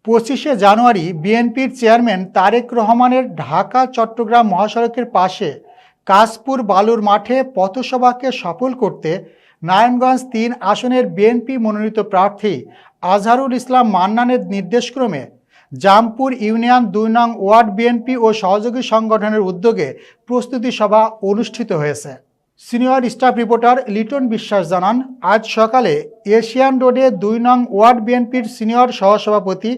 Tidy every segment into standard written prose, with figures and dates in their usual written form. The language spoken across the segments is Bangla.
25শে জানুয়ারি বিএনপির চেয়ারম্যান তারেক রহমানের ঢাকা চট্টগ্রাম মহাসড়কের পাশে কাশপুর বালুর মাঠে পথসভাকে সফল করতে নারায়ণগঞ্জ ৩ আসনের বিএনপি মনোনীত প্রার্থী আজহারুল ইসলাম মান্নানের নির্দেশক্রমে জামপুর ইউনিয়ন ২ নং ওয়ার্ড বিএনপি ও সহযোগী সংগঠনের উদ্যোগে প্রস্তুতি সভা অনুষ্ঠিত হয়েছে। সিনিয়র স্টাফ রিপোর্টার লিটন বিশ্বাস জানান, আজ সকালে এশিয়ান রোডে ২ নং ওয়ার্ড বিএনপির সিনিয়র সহসভাপতি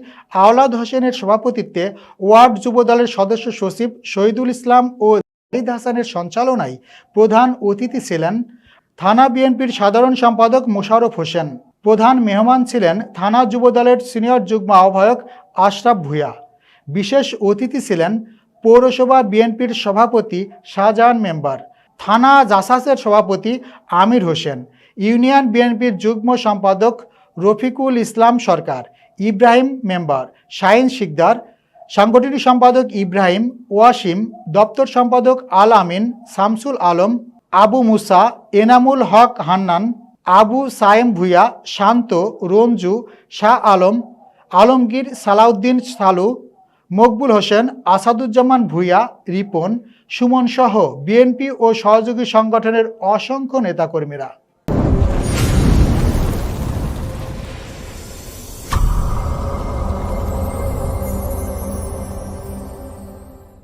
আওলাদ হোসেনের সভাপতিত্বে ওয়ার্ড যুবদলের সদস্য সচিব শহীদুল ইসলাম ও জাহিদ হাসানের সঞ্চালনায় প্রধান অতিথি ছিলেন থানা বিএনপির সাধারণ সম্পাদক মোশাররফ হোসেন। প্রধান মেহমান ছিলেন থানা যুবদলের সিনিয়র যুগ্ম আহ্বায়ক আশরাফ ভূঁইয়া। বিশেষ অতিথি ছিলেন পৌরসভা বিএনপির সভাপতি শাহজাহান মেম্বার, থানা জাসাসের সভাপতি আমির হোসেন, ইউনিয়ন বিএনপির যুগ্ম সম্পাদক রফিকুল ইসলাম সরকার, ইব্রাহিম মেম্বার, শাহিন শিকদার, সাংগঠনিক সম্পাদক ইব্রাহিম ওয়াসিম, দপ্তর সম্পাদক আল আমিন, শামসুল আলম, আবু মুসা, এনামুল হক হান্নান, আবু সায়েম ভূঁইয়া, শান্ত, রঞ্জু, শাহ আলম, আলমগীর, সালাউদ্দিন সালু, মকবুল হোসেন, আসাদুজ্জামান ভূঁইয়া, রিপন, সুমন সহ বিএনপি ও সহযোগী সংগঠনের অসংখ্য নেতাকর্মীরা।